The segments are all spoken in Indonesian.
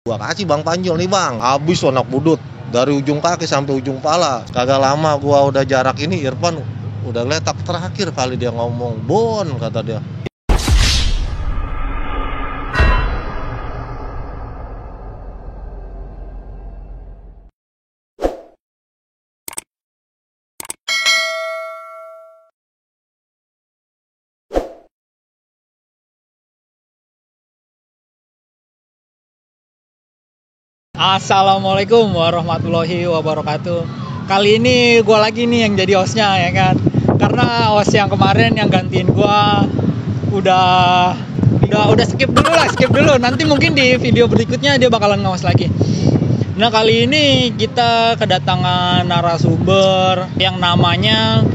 Gua kasih Bang Panjol nih Bang, habis anak budut dari ujung kaki sampai ujung pala. Kagak lama gua udah jarak ini, Irfan udah letak terakhir kali dia ngomong, "Bon," kata dia. Assalamualaikum warahmatullahi wabarakatuh. Kali ini gue lagi nih yang jadi hostnya ya kan. Karena host yang kemarin yang gantiin gue udah skip dulu. Nanti mungkin di video berikutnya dia bakalan nge-host lagi. Nah kali ini kita kedatangan narasumber yang namanya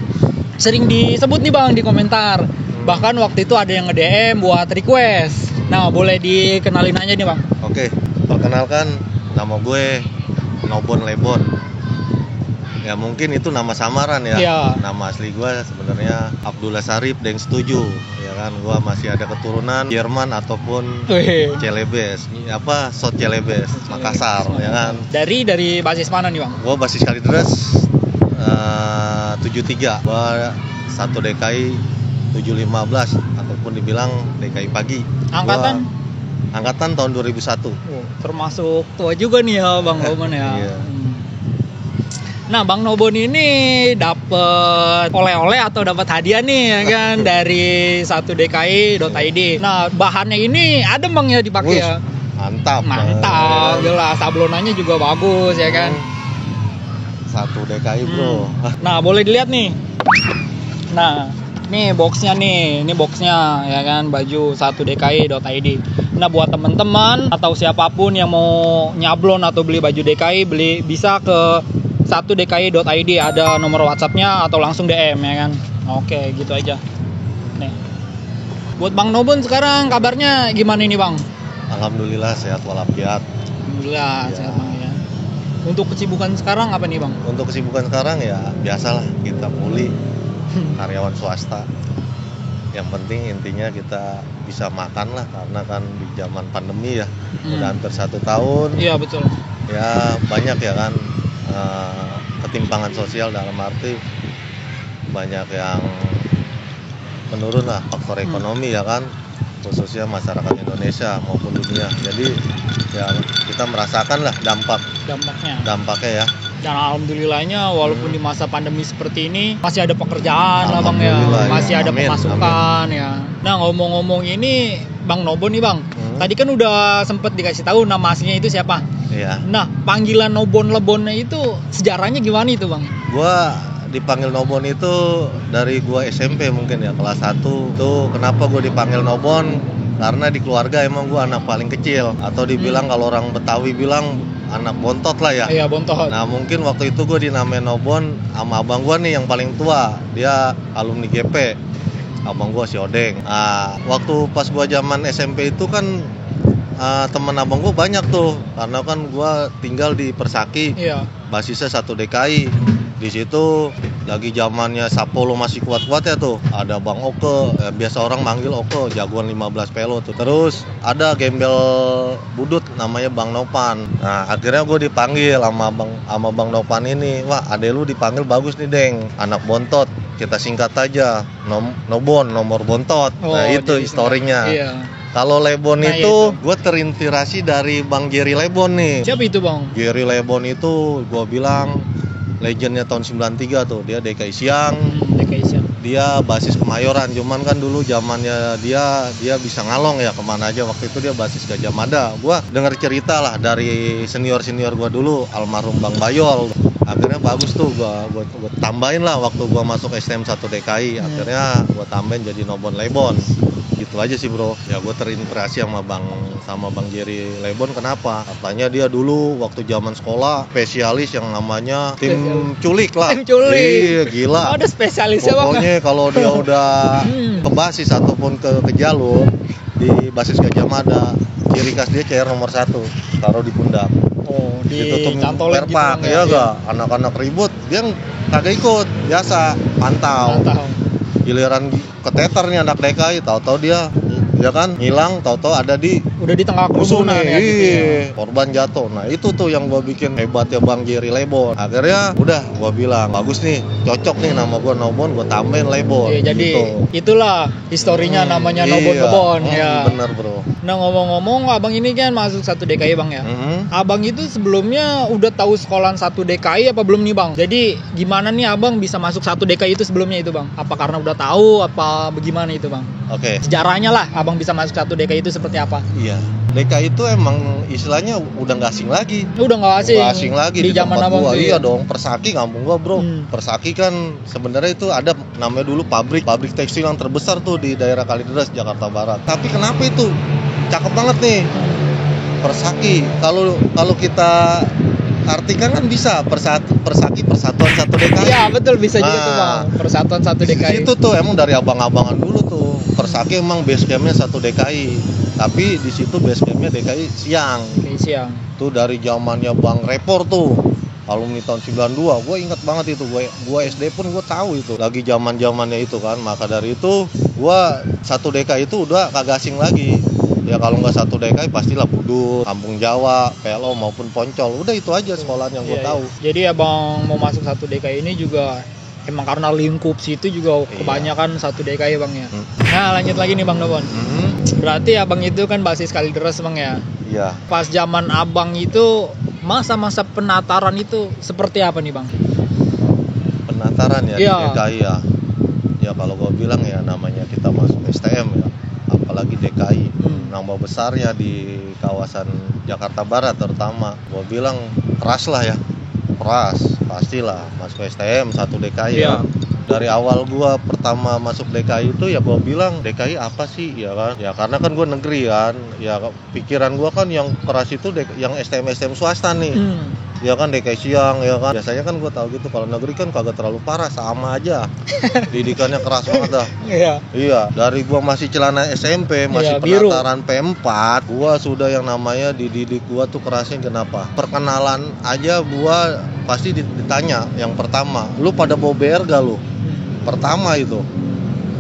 sering disebut nih Bang di komentar. Bahkan waktu itu ada yang nge-DM buat request. Nah boleh dikenalin aja nih Bang. Oke, perkenalkan, nama gue Nobon Lebon. Ya mungkin itu nama samaran ya. Iya. Nama asli gue sebenarnya Abdullah Sarip Deng Setuju. Ya kan, gue masih ada keturunan Jerman ataupun Celebes. Sot Celebes, Makassar ya kan. Dari basis mana nih Bang? Gue basis Kalideres 73. Gue 1 DKI 715 ataupun dibilang DKI pagi. Angkatan tahun 2001. Termasuk tua juga nih ya Bang Nobon ya. Iya. Nah Bang Nobon ini dapat oleh-oleh atau dapat hadiah nih ya kan dari 1dki.id. Nah bahannya ini adem Bang ya dipakai ya. Mantap. Jelas sablonannya juga bagus ya kan. 1 DKI bro. Nah boleh dilihat nih. Nah ini boxnya ya kan, baju 1dki.id. Nah buat teman-teman atau siapapun yang mau nyablon atau beli baju DKI, bisa ke 1dki.id, ada nomor WhatsAppnya atau langsung DM ya kan. Oke gitu aja. Nih. Buat Bang Nobon sekarang kabarnya gimana ini Bang? Alhamdulillah sehat walafiat. Alhamdulillah sehat Bang ya. Untuk kesibukan sekarang apa nih Bang? Untuk kesibukan sekarang ya biasalah, kita pulih karyawan swasta. Yang penting intinya kita bisa makan lah, karena kan di zaman pandemi ya udah hampir 1 tahun. Iya betul. Ya banyak ya kan ketimpangan sosial, dalam arti banyak yang menurun lah faktor ekonomi ya kan, khususnya masyarakat Indonesia maupun dunia. Jadi ya kita merasakan lah dampaknya ya. Dan alhamdulillahnya walaupun di masa pandemi seperti ini masih ada pekerjaan lah Bang ya, masih ada pemasukan ya. Nah ngomong-ngomong ini Bang Nobon nih Bang, tadi kan udah sempet dikasih tahu nama aslinya itu siapa. Iya. Nah panggilan Nobon Lebonnya itu sejarahnya gimana itu Bang? Gua dipanggil Nobon itu dari gua SMP mungkin ya, kelas 1. Tuh kenapa gua dipanggil Nobon? Karena di keluarga emang gua anak paling kecil, atau dibilang kalau orang Betawi bilang anak bontot lah ya. Iya bontot. Nah mungkin waktu itu gue dinamain Nobon sama abang gue nih yang paling tua. Dia alumni GP. Abang gue si Odeng. Nah waktu pas gue zaman SMP itu kan temen abang gue banyak tuh. Karena kan gue tinggal di Persaki. Iya. Basisnya 1 DKI. Di situ lagi zamannya Sapolo masih kuat-kuat ya tuh. Ada Bang Oke, biasa orang manggil Oke, jagoan 15 pelo tuh. Terus ada gembel budut namanya Bang Nopan. Nah, akhirnya gue dipanggil sama Bang Nopan ini. Wah, ade lu dipanggil bagus nih, Deng. Anak bontot. Kita singkat aja. Nobon, nomor bontot. Nah, itu historinya. Iya. Kalau Lebon itu gue terinspirasi dari Bang Jerry Lebon nih. Siapa itu Bang? Jerry Lebon itu gue bilang legendnya tahun 93 tuh. Dia DKI Siang. DKI Siang. Dia basis Kemayoran, cuman kan dulu zamannya dia bisa ngalong ya kemana aja. Waktu itu dia basis Gajah Mada. Gua dengar cerita lah dari senior gua dulu, almarhum Bang Bayol. Akhirnya bagus tuh, gua tambahin lah waktu gua masuk STM 1 DKI. Akhirnya gua tambahin jadi Nobon Lebon. Gitu aja sih bro. Ya gue terinspirasi sama Bang Jerry Lebon. Kenapa? Katanya dia dulu waktu zaman sekolah spesialis yang namanya tim culik lah. Tim culik. Iya gila. Ada spesialisnya Bang. Pokoknya kalau dia udah ke basis ataupun ke jalur di basis Gajah Mada, ciri khas dia CR nomor 1, taruh di pundak. Oh, di cantolin gitu Bang ya gak? Anak-anak ribut dia kagak ikut, biasa pantau. Giliran keteter nih anak DKI, tahu-tahu dia ya kan ngilang, tahu-tahu ada di Udah di tengah musuh kerumunan nih, ya gitu ya. korban jatuh. Nah itu tuh yang gue bikin hebatnya Bang Jerry Lebon. Akhirnya udah gue bilang bagus nih, cocok nih nama gue Nobon, gue tambahin Lebon. Iya, jadi gitu. itulah historinya namanya Nobon Iya. Kebon ya. Bener bro. Nah ngomong-ngomong abang ini kan masuk 1 DKI bang ya. Abang itu sebelumnya udah tahu sekolahan 1 DKI apa belum nih bang? Jadi gimana nih abang bisa masuk 1 DKI itu sebelumnya itu bang? Apa karena udah tahu apa bagaimana itu bang? Oke. Sejarahnya lah abang bisa masuk 1 DKI itu seperti apa? Iya. DKI itu emang istilahnya udah nggak asing lagi. Udah nggak asing. Nggak asing lagi di zaman tempat abang gua. tuh Iya ya? dong, Persaki kampung gua bro. Persaki kan sebenarnya itu ada namanya dulu pabrik tekstil yang terbesar tuh di daerah Kalideres Jakarta Barat. Tapi kenapa itu cakep banget nih Persaki? Kalau kita artikan kan bisa Persaki Persatuan 1 DKI. Iya betul bisa juga tuh bang. Persatuan 1 DKI. Itu tuh emang dari abang-abangan dulu tuh. Persaki emang base campnya 1 DKI. Tapi di situ base campnya DKI siang. Oke, siang. Tuh dari zamannya Bang Repor tuh. Alumni tahun 92, gue inget banget itu. Gue SD pun gue tahu itu. Lagi zamannya itu kan. Maka dari itu gue 1 DKI itu udah kagak asing lagi. Ya kalau nggak 1 DKI pastilah Budut, Kampung Jawa, PLO maupun Poncol. Udah itu aja sekolahan yang gue tahu. Jadi abang mau masuk 1 DKI ini juga emang karena lingkup situ juga kebanyakan 1 DKI bang ya. Nah lanjut lagi nih bang Nobon. Berarti abang itu kan basis Kalideres bang ya. Iya. Pas zaman abang itu masa-masa penataran itu seperti apa nih bang? Penataran ya Iya. di DKI ya. Ya kalau gue bilang ya namanya kita masuk STM ya. Apalagi DKI. Nama besarnya di kawasan Jakarta Barat terutama. Gue bilang keras lah ya. Keras, pastilah masuk STM 1 DKI ya. Dari awal gua pertama masuk DKI itu ya gua bilang DKI apa sih ya kan? Ya karena kan gua negeri kan. Ya pikiran gua kan yang keras itu yang STM swasta nih. Ya kan DKI siang ya kan. Biasanya kan gua tahu gitu kalau negeri kan kagak terlalu parah, sama aja. Didikannya keras banget dah. Iya, dari gua masih celana SMP, masih penataran P4, gua sudah yang namanya dididik gua tuh kerasnya kenapa? Perkenalan aja gua pasti ditanya yang pertama, lu pada bawa BR gak lu? Pertama itu.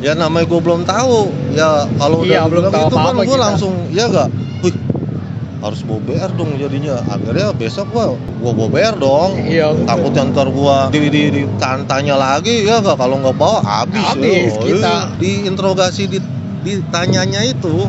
Ya namanya gua belum tahu. Ya kalau udah belum tahu itu kan gua kita. langsung ya gak? Wih, harus bawa BR dong jadinya. Akhirnya besok gua bawa BR dong. Iya. Takutnya ntar gua ditanya lagi ya gak, kalau nggak bawa habis kita. Diinterogasi ditanyanya itu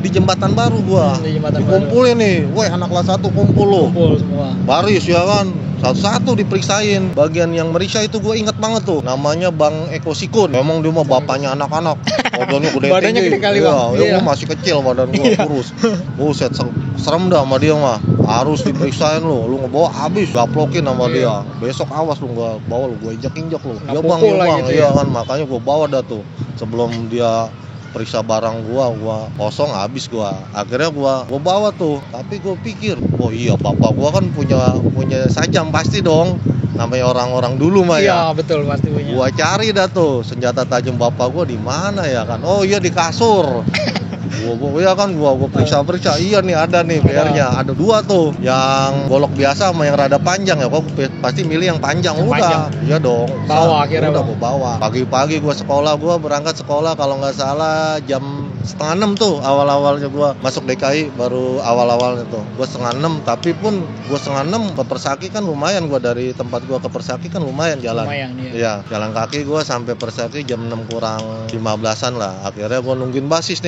di Jembatan Baru gua. Di Jembatan dikumpulin nih, woi anak kelas 1 kumpul lo. Kumpul semua. Baris ya kan. Satu-satu diperiksain. Bagian yang meriksa itu gue inget banget tuh. Namanya Bang Eko Sikun. Memang dia mah bapaknya anak-anak. Badannya gede Badannya tinggi. gede kali, Bang. Iya, gue masih kecil badan gue kurus. Buset, serem dah sama dia mah. Harus diperiksain lo. Lu ngebawa habis, gaplokin sama dia. Besok awas lu nggak bawa lu, gue injak-injak lu. Ya bang, ya bang. Gitu, iya kan, makanya gue bawa dah tuh. Sebelum dia periksa barang gua kosong habis gua. Akhirnya gua bawa tuh. Tapi gua pikir, oh iya bapak gua kan punya sajam pasti dong. Namanya orang-orang dulu mah ya. Iya, betul pasti punya. Gua cari dah tuh senjata tajam bapak gua di mana ya kan. Oh iya di kasur. Gua periksa. Iya nih ada nih BR-nya. Ada 2 tuh. Yang golok biasa sama yang rada panjang ya. Gua pasti milih yang panjang. Udah. Iya dong. Bawa akhirnya. Udah gua bawa. Pagi-pagi gua berangkat sekolah kalau nggak salah jam 5:30 tuh awal-awalnya gua masuk DKI, baru awal-awalnya tuh. Gua 5:30, tapi pun gua 5:30 ke Persaki kan lumayan, gua dari tempat gua ke Persaki kan lumayan jalan. Lumayan, iya. Jalan kaki gua sampai Persaki jam 6 kurang 15-an lah. Akhirnya gua nungguin basis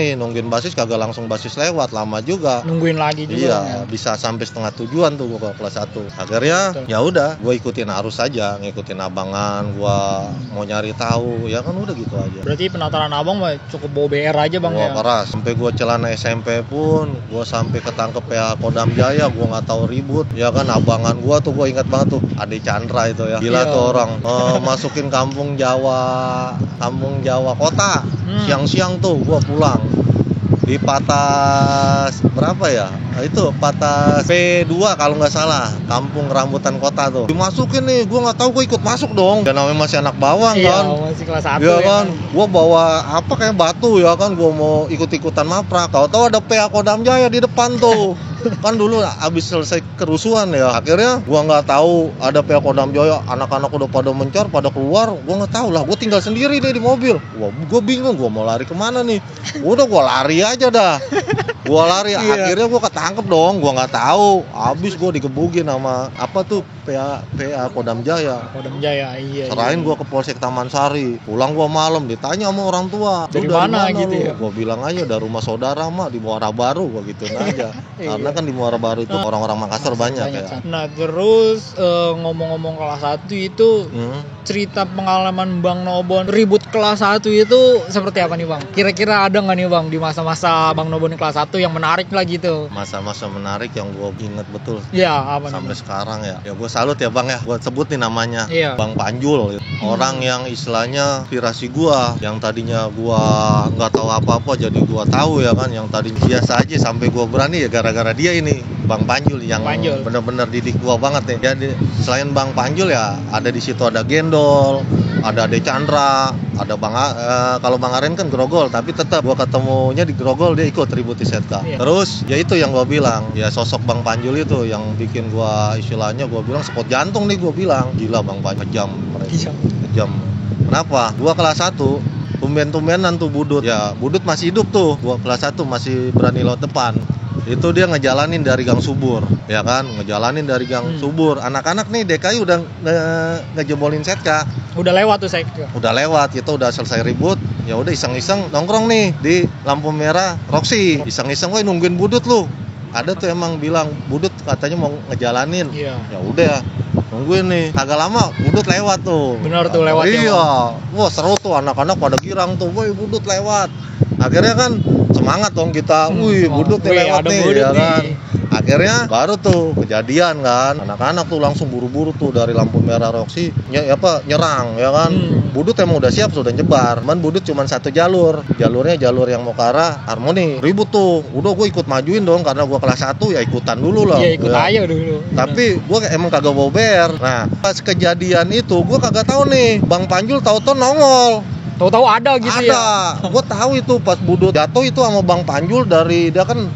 kagak langsung basis lewat, lama juga. Nungguin lagi juga. Iya, bisa sampai setengah tujuan tuh gua ke kelas 1. Akhirnya ya udah, gua ikutin arus aja, ngikutin abangan, gua mau nyari tahu, ya kan udah gitu aja. Berarti penataran abang mah cukup bawa BR aja bang ya? Keras. Sampai gua celana SMP pun, gua sampai ketangkep PH Kodam Jaya, gua nggak tahu ribut. Ya kan abangan gua tuh gua ingat banget tuh, Ade Chandra itu ya. Gila tuh orang. Masukin kampung Jawa kota. Siang-siang tuh gua pulang. Di Patas berapa ya? Itu Patas P2 kalau nggak salah, kampung rambutan kota tuh. Dimasukin nih, gua nggak tahu, gua ikut masuk dong. Dan namanya masih anak bawang kan. Iya, masih kelas 1 ya kan. Gua bawa apa kayak batu ya kan, gua mau ikut-ikutan maprak. Tahu-tahu ada PA Kodam Jaya di depan tuh. Kan dulu abis selesai kerusuhan ya. Akhirnya gua nggak tahu ada PA Kodam Jaya, anak-anak udah pada mencar, pada keluar. Gua nggak tahu lah, gua tinggal sendiri nih di mobil. Gua bingung, gua mau lari kemana nih. Udah gua lari aja dah. Gua lari, Iya. akhirnya gua ketangkep dong, gua nggak tahu. Habis gua digebukin sama apa tuh PA Kodam Jaya. Kodam Jaya, iya. Serahin gua ke Polsek Taman Sari. Pulang gua malam ditanya sama orang tua. Dari "Lu mana gitu lu?" ya? Gua bilang aja dari rumah saudara mah di Muara Baru, gua gituin aja. Karena kan di Muara Baru itu orang-orang Makassar banyak ya. Nah, terus ngomong-ngomong kelas 1 itu cerita pengalaman Bang Nobon ribut kelas 1 itu seperti apa nih Bang? Kira-kira ada nggak nih Bang di masa-masa Bang Nobon kelas 1 yang menarik lah gitu? Masa-masa menarik yang gua inget betul Iya, apa sampai namanya? sekarang ya. Ya gua salut ya Bang ya. Gua sebut nih namanya. Iya. Bang Panjul. Orang yang istilahnya inspirasi gua, yang tadinya gua nggak tahu apa-apa jadi gua tahu ya kan, yang tadi biasa aja sampai gua berani ya gara-gara dia ini, Bang Panjul yang Panjul. bener-bener didik gua banget ya. Jadi selain Bang Panjul ya ada di situ ada Gendol, ada Ade Chandra, ada kalau Bang Aren kan Grogol, tapi tetap gua ketemunya di Grogol dia ikut ribut di Setka. Iya. Terus ya itu yang gua bilang, ya sosok Bang Panjul itu yang bikin gua istilahnya gua bilang sekot jantung nih, gua bilang gila Bang Panjul kejam. Kejam. Kenapa? Gua kelas 1 tumben-tumbenan tuh Budut. Ya, Budut masih hidup tuh. Gua kelas 1 masih berani lewat depan. Itu dia ngejalanin dari Gang Subur, ya kan? Ngejalanin dari Gang Subur. Anak-anak nih DKI udah ngejebolin Setka. Udah lewat tuh saya. Udah lewat, kita udah selesai ribut. Ya udah iseng-iseng nongkrong nih di lampu merah Roxy. Iseng-iseng woi nungguin Budut lu. Ada tuh emang bilang Budut katanya mau ngejalanin. Iya. Ya udah nungguin nih, agak lama Budut lewat tuh. Bener tuh lewat ya, Iya, wah seru tuh anak-anak pada girang tuh, woi Budut lewat. Akhirnya kan semangat dong kita, wih Budut nih lewat ada nih, Budut ya nih. kan. Akhirnya baru tuh kejadian kan, anak-anak tuh langsung buru-buru tuh dari lampu merah Roxy nyerang ya kan. Budut emang udah siap sudah nyebar, cuman Budut cuma satu jalurnya jalur yang mau ke arah Harmoni. Ribut tuh, udah gue ikut majuin dong karena gue kelas 1 ya ikutan dulu lah. Iya, ikut ya. aja dulu. Tapi gue emang kagak bawa BR. Nah pas kejadian itu gue kagak tahu nih, Bang Panjul tahu-tahu nongol. Tahu-tahu ada gitu ya. Ada, gue tahu itu pas Budut jatuh itu sama Bang Panjul dari dia kan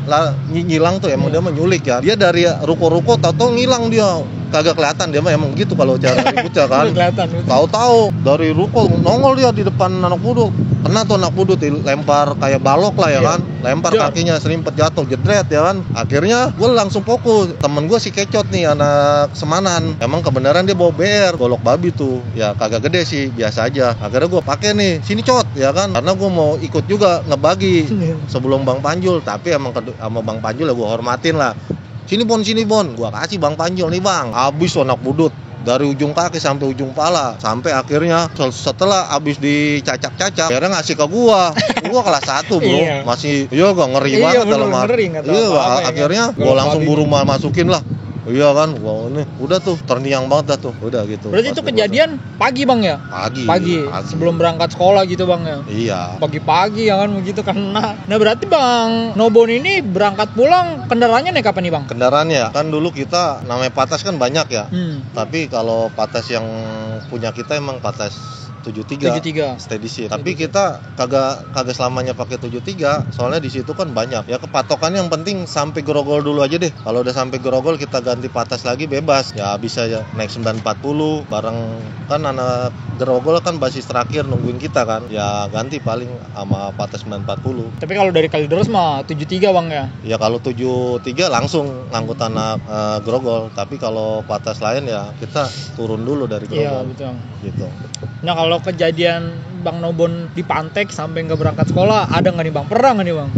ngilang tuh emang dia menyulik ya. Dia dari ruko-ruko tahu-tahu ngilang dia. Kagak kelihatan dia mah emang gitu kalau cara ributnya kan. Kelihatan. Tahu-tahu dari ruko nongol dia di depan anak Budut. Kena tuh anak Budut dilempar kayak balok lah ya kan. Lempar kakinya selimpet jatuh jedret ya kan. Akhirnya gue langsung fokus. Temen gue si Kecot nih anak Semanan. Emang kebenaran dia bawa BR golok babi tuh. Ya kagak gede sih, biasa aja. Akhirnya gue pakai nih, sini Cot ya kan. Karena gue mau ikut juga ngebagi sebelum Bang Panjul. Tapi emang sama Bang Panjul ya gue hormatin lah. Sini Bon, gua kasih Bang Panjul nih Bang. Habis anak Budut dari ujung kaki sampai ujung pala, sampai akhirnya setelah habis dicacak-cacak, akhirnya ngasih ke gua. Gua kelas 1 bro, Iya. masih gak ngeri Iya, banget bener, dalam ngeri, nggak tahu iya, apa-apa ya akhirnya kan. gua Golok langsung babi. buru masukin lah. Iya kan, gua ini udah tuh terniang banget dah tuh, udah gitu. Berarti Pas itu gua kejadian pagi Bang ya? pagi. Sebelum berangkat sekolah gitu Bang ya? Iya. Pagi-pagi ya kan begitu karena. Nah berarti Bang Nobon ini berangkat pulang kendaraannya naik apa nih Bang? Kendaraannya kan dulu kita namanya patas kan banyak ya. Tapi kalau patas yang punya kita emang patas 73 steady seat. Tapi kita kagak selamanya pakai 73, soalnya di situ kan banyak. Ya kepatokannya yang penting sampai Grogol dulu aja deh. Kalau udah sampai Grogol kita ganti patas lagi bebas. Ya bisa ya naik 940 bareng kan anak Grogol kan basis terakhir nungguin kita kan. Ya ganti paling sama patas 940. Tapi kalau dari Kalideres mah 73 Bang ya? Ya kalau 73 langsung ngangkut anak Grogol. Tapi kalau patas lain ya kita turun dulu dari Grogol. Iya betul. Gitu. Nah kalau kejadian Bang Nobon di Pantek sampai nggak berangkat sekolah ada nggak nih Bang? Pernah nggak nih Bang?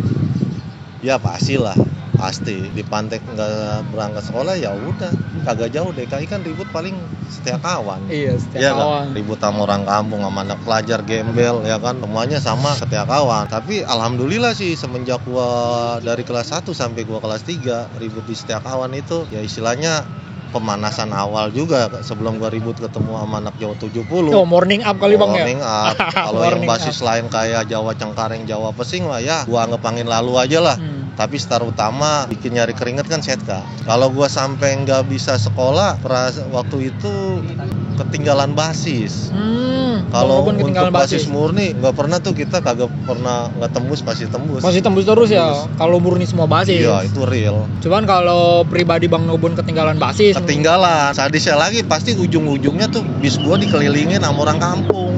Ya pastilah, pasti di Pantek nggak berangkat sekolah ya udah kagak jauh. DKI kan ribut paling setiap kawan. Iya setiap Iya kawan. kan? Ribut sama orang kampung, sama anak pelajar gembel ya kan, semuanya sama setiap kawan. Tapi alhamdulillah sih semenjak gua dari kelas 1 sampai gua kelas 3 ribut di setiap kawan itu ya istilahnya pemanasan awal juga sebelum gua ribut ketemu sama anak Jawa 70. Oh, morning up kali Bang ya? Morning up. Kalau yang Morning basis lain kayak Jawa Cengkareng, Jawa Pesing lah ya gua anggap angin lalu aja lah. Tapi star utama bikin nyari keringet kan Setka. Kalau gua sampai nggak bisa sekolah waktu itu ketinggalan basis. Kalau untuk basis murni nggak pernah tuh kita kagak pernah nggak tembus, pasti tembus. Masih tembus terus ya kalau murni semua basis. Iya itu real. Cuman kalau pribadi Bang Nobon ketinggalan basis. Ketinggalan. Sadisnya lagi pasti ujung-ujungnya tuh bis gua dikelilingin sama orang kampung.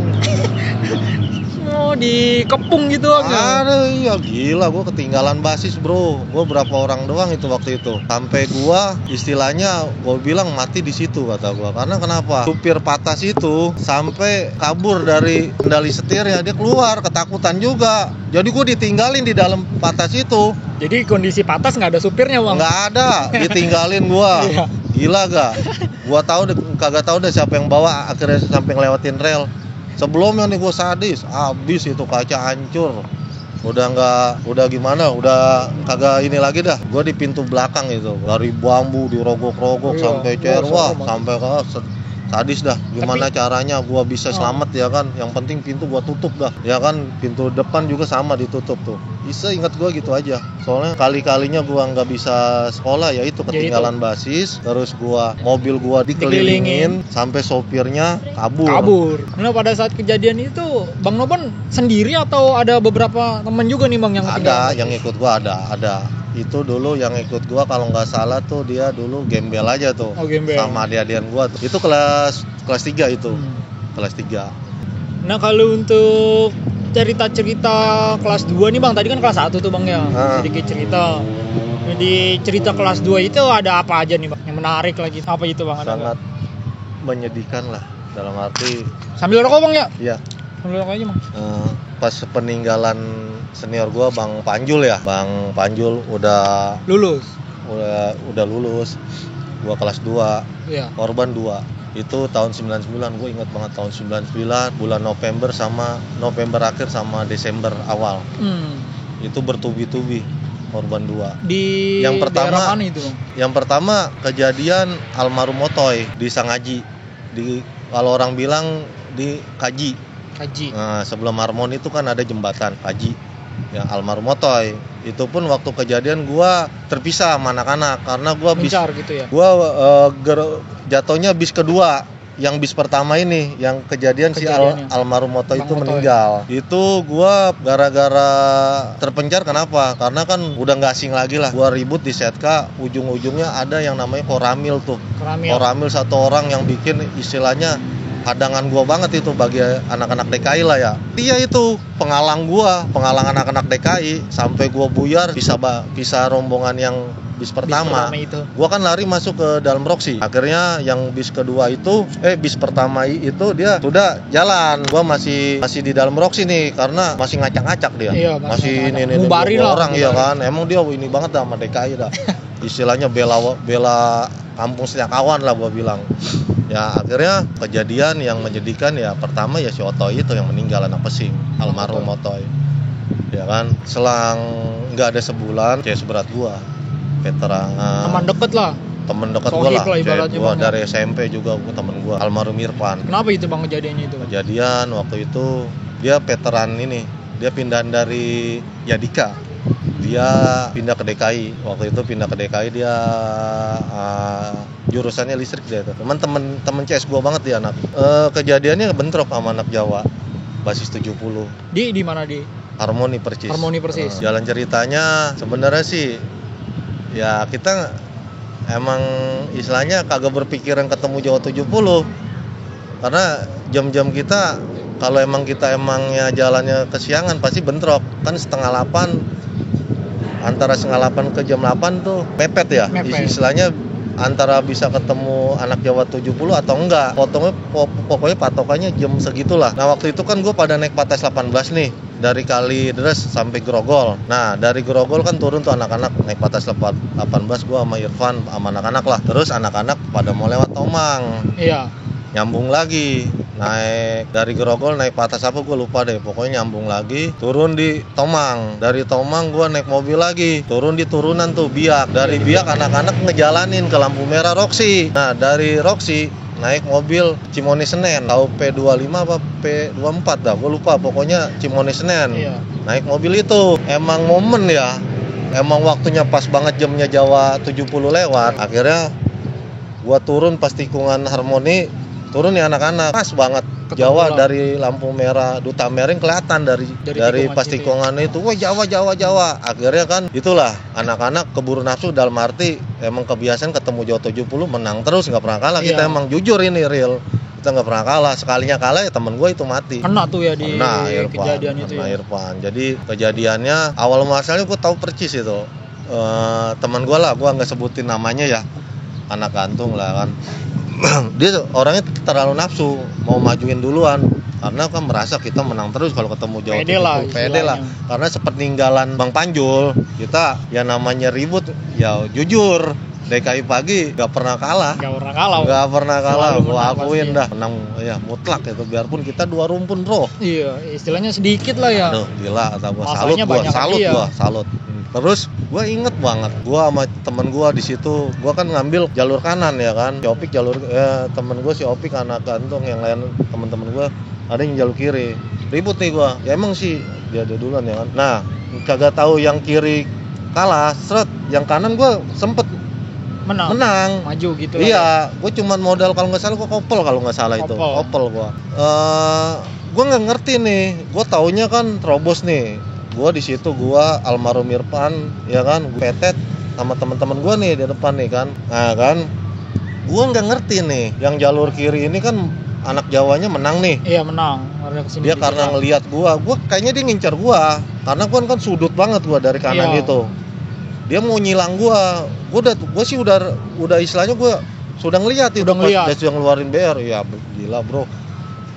Oh, dikepung gitu Bang. Ada, iya gila, gue ketinggalan basis bro. Gue berapa orang doang itu waktu itu. Sampai gue istilahnya gue bilang mati di situ kata gue. Karena kenapa? Supir patas itu sampai kabur dari kendali setirnya, dia keluar ketakutan juga. Jadi gue ditinggalin di dalam patas itu. Jadi kondisi patas nggak ada supirnya Bang? Nggak ada, ditinggalin gue. Iya. Gila gak? Gua kagak tahu deh siapa yang bawa, akhirnya sampai ngelewatin rel. Sebelumnya nih gue sadis, habis itu kaca hancur. Udah gimana? Udah kagak ini lagi dah. Gue di pintu belakang itu, dari bambu dirogok-rogok Iya. sampai cerwah, sampai ke sadis dah. Gimana caranya gue bisa selamat ya kan? Yang penting pintu gue tutup dah. Ya kan, pintu depan juga sama ditutup tuh. Bisa ingat gue gitu aja. Soalnya kali-kalinya gue nggak bisa sekolah ya itu ketinggalan basis. Terus mobil gue dikelilingin sampai sopirnya kabur. Nah pada saat kejadian itu Bang Noban sendiri atau ada beberapa teman juga nih Bang yang Ada yang ikut gue, ada. Itu dulu yang ikut gua kalau nggak salah tuh dia dulu gembel aja tuh. Oh, gembel. Sama adik-adian gua tuh. Itu kelas 3 itu. Kelas 3. Nah kalau untuk cerita-cerita kelas 2 nih Bang, tadi kan kelas 1 tuh Bang ya, sedikit cerita. Di cerita kelas 2 itu ada apa aja nih Bang yang menarik lagi? Apa itu Bang? Sangat menyedihkan lah, dalam arti sambil rokok Bang ya? iya. Sambil rokok aja Bang. Pas peninggalan senior gua Bang Panjul ya. Bang Panjul udah Lulus. Gua kelas 2. Iya. Korban 2. Itu tahun 99, gue ingat banget tahun 99 bulan November akhir sama Desember awal. Itu bertubi-tubi korban 2. Di yang pertama daerah mana itu Bang? Yang pertama kejadian almarhum Motoy di Sangaji. Kalau orang bilang di Kaji. Nah, sebelum Harmoni itu kan ada jembatan Kaji yang almarhum Motoy. Itu pun waktu kejadian gua terpisah sama anak-anak karena gua gitu ya. Gua jatuhnya bis kedua. Yang bis pertama ini yang kejadian si almarhum Motoy itu meninggal. Itu gua gara-gara terpencar kenapa? Karena kan udah nggak asing lagi lah. Gua ribut di Setka, ujung-ujungnya ada yang namanya Koramil tuh. Koramil satu orang yang bikin istilahnya hadangan gua banget itu bagi anak-anak DKI lah ya. Dia itu penghalang anak-anak DKI sampai gua buyar bisa rombongan yang bis pertama itu. Gua kan lari masuk ke dalam Roxy. Akhirnya yang bis kedua itu bis pertama itu dia sudah jalan. Gua masih di dalam Roxy nih karena masih ngacak-ngacak dia. Iya, masih ini orang iya kan. Emang dia ini banget sama DKI dah. Istilahnya bela kampung sejakawan lah gua bilang. Ya akhirnya kejadian yang menyedihkan ya pertama ya si Otoy itu yang meninggal, anak pesing almarhum Otoy. Ya kan selang nggak ada sebulan kayak seberat gua veteran teman dekat gua lah gua dari SMP juga gua temen gua almarhum Irfan. Kenapa itu Bang kejadiannya itu? Kejadian waktu itu dia veteran ini, dia pindahan dari Yadika. Dia pindah ke DKI. Waktu itu pindah ke DKI dia jurusannya listrik dia tuh. Temen CS gua banget dia anak. Kejadiannya bentrok sama anak Jawa. Basis 70. Di mana di? Harmoni Persis. Jalan ceritanya sebenarnya sih ya kita emang istilahnya kagak berpikiran ketemu Jawa 70. Karena jam-jam kita kalau emangnya jalannya kesiangan pasti bentrok. Kan setengah 8 antara setengah 8 ke jam 8 tuh mepet ya. Istilahnya antara bisa ketemu anak Jawa 70 atau enggak. Pokoknya patokannya jam segitulah. Nah waktu itu kan gue pada naik Patas 18 nih. Dari Kalideres sampai Grogol. Nah dari Grogol kan turun tuh anak-anak naik Patas 18. Gue sama Irfan sama anak-anak lah. Terus anak-anak pada mau lewat Tomang. Iya. Nyambung lagi. Naik dari Grogol naik Patas apa gue lupa deh. Pokoknya nyambung lagi. Turun di Tomang. Dari Tomang gue naik mobil lagi. Turun di turunan tuh Biak. Dari Biak anak-anak ngejalanin ke lampu merah Roxy. Nah dari Roxy naik mobil Cimone Senen. Tahu P25 apa P24 dah. Gue lupa. Pokoknya Cimone Senen. Iya. Naik mobil itu. Emang momen ya. Emang waktunya pas banget jamnya Jawa 70 lewat. Akhirnya gue turun pas tikungan Harmoni. Turun nih anak-anak pas banget Jawa dari lampu merah Duta Mering kelihatan dari pas tikungan itu. Wah Jawa. Akhirnya kan itulah anak-anak keburu nafsu dalam arti emang kebiasaan ketemu Jawa 70 menang terus nggak pernah kalah. Kita emang jujur ini real. Kita nggak pernah kalah. Sekalinya kalah ya temen gue itu mati. Kena tuh ya di Irfan, kejadian itu kena ya. Irfan. Jadi kejadiannya awal muasalnya gue tahu percis itu. Teman gue lah, gue nggak sebutin namanya ya, anak gantung lah kan. Dia orangnya terlalu nafsu, mau majuin duluan karena kan merasa kita menang terus kalau ketemu Jawa Timur. Pede lah, karena sepeninggalan Bang Panjul kita ya namanya ribut ya jujur. DKI pagi gak pernah kalah. Gak pernah kalah. Gua akuin dah menang ya mutlak itu, biarpun kita 2 rumpun bro. Iya, istilahnya sedikit lah ya. Aduh gila kata gua, salut. Terus gua inget banget, gua sama temen gua di situ, gua kan ngambil jalur kanan ya kan. Si Opik temen gua si Opik anak gantung, yang lain temen-temen gua ada yang jalur kiri. Ribut nih gua. Ya emang sih dia duluan ya kan. Nah, kagak tahu yang kiri kalah, seret. Yang kanan gua sempet menang maju gitu lah. Iya, gue cuman modal kalau nggak salah gue kopel kalau nggak salah itu kopel gue nggak ngerti nih, gue taunya kan terobos nih. Gue di situ gue almarhum Irfan ya kan, gue petet sama teman-teman gue nih di depan nih kan. Nah kan gue nggak ngerti nih, yang jalur kiri ini kan anak Jawanya menang nih. Iya menang. Dia karena ngelihat gue kayaknya dia ngincar gue, karena gue kan sudut banget gue dari kanan itu. Dia mau nyilang gua sih udah istilahnya gua sudah ngelihat itu pas dia sudah ngeluarin BR. Ya gila bro,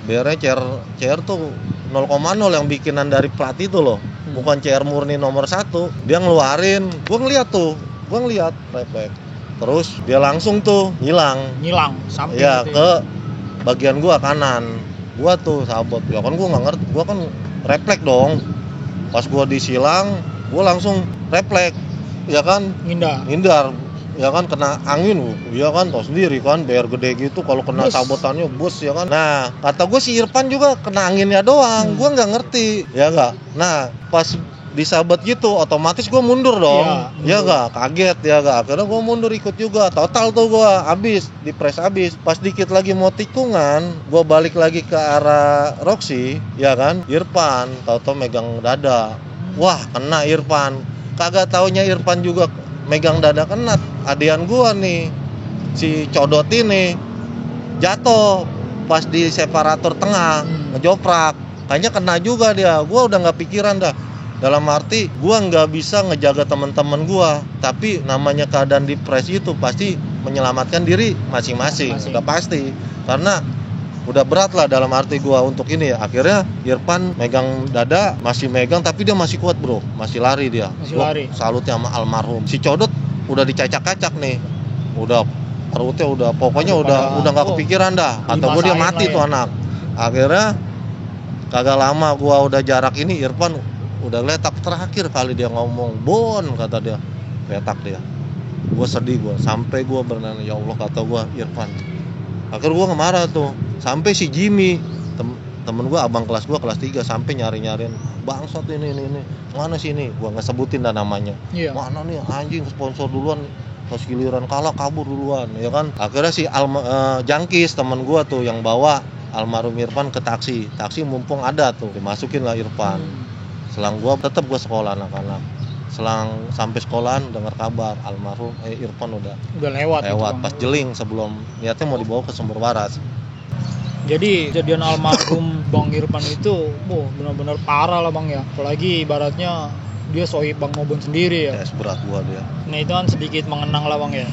BR-nya CR tuh 0,0 yang bikinan dari plat itu loh, bukan CR murni nomor 1. Dia ngeluarin, gua ngeliat refleks, terus dia langsung tuh nyilang samping ya gitu ke bagian gua kanan. Gua tuh sabot ya kan, gua nggak ngerti, gua kan refleks dong. Pas gua disilang gua langsung refleks ya kan, ngindar ya kan, kena angin ya kan, tau sendiri kan BR gede gitu kalau kena sabotannya bus ya kan. Nah kata gue si Irfan juga kena anginnya doang, gue nggak ngerti ya nggak. Nah pas disabet gitu otomatis gue mundur dong ya nggak, kaget ya nggak, akhirnya gue mundur ikut juga, total tuh gue dipres abis. Pas dikit lagi mau tikungan, gue balik lagi ke arah Roxy ya kan, Irfan tau-tau megang dada. Wah kena Irfan. Kagak taunya Irfan juga megang dada kena. Adian gua nih, si Codot ini jatuh pas di separator tengah, ngejoprak. Kayaknya kena juga dia. Gua udah nggak pikiran dah. Dalam arti gua nggak bisa ngejaga teman-teman gua, tapi namanya keadaan di pres itu pasti menyelamatkan diri masing-masing. Udah pasti. Karena udah berat lah dalam arti gua untuk ini ya. Akhirnya Irfan megang dada, masih megang tapi dia masih kuat bro, masih lari dia. Salutnya sama almarhum. Si Codot udah dicacak-cacak nih, udah perutnya udah pokoknya udah nggak kepikiran dah. Kata gua dia mati tuh anak. Akhirnya kagak lama gua udah jarak ini, Irfan udah letak, terakhir kali dia ngomong Bon, kata dia, letak dia. Gua sedih sampai gua bernanya ya Allah, kata gua Irfan. Akhirnya gue ngemarah tuh, sampai si Jimmy temen gue, abang kelas gue kelas 3, sampai nyariin bangsat ini mana sih ini, gue nggak sebutin dah namanya. Mana nih anjing sponsor duluan, pas giliran kalah kabur duluan ya kan. Akhirnya si Jangkis temen gue tuh yang bawa almarhum Irfan ke taksi mumpung ada tuh, dimasukin lah Irfan. Selang gue tetap gue sekolah anak-anak. Selang sampai sekolahan dengar kabar almarhum Irfan udah lewat pas jeling, sebelum niatnya mau dibawa ke Sumber Waras. Jadi kejadian almarhum Bang Irfan itu benar-benar parah lah Bang ya. Apalagi ibaratnya dia sohib Bang Mobon sendiri ya. Berat gua dia. Nah itu kan sedikit mengenang lah Bang ya.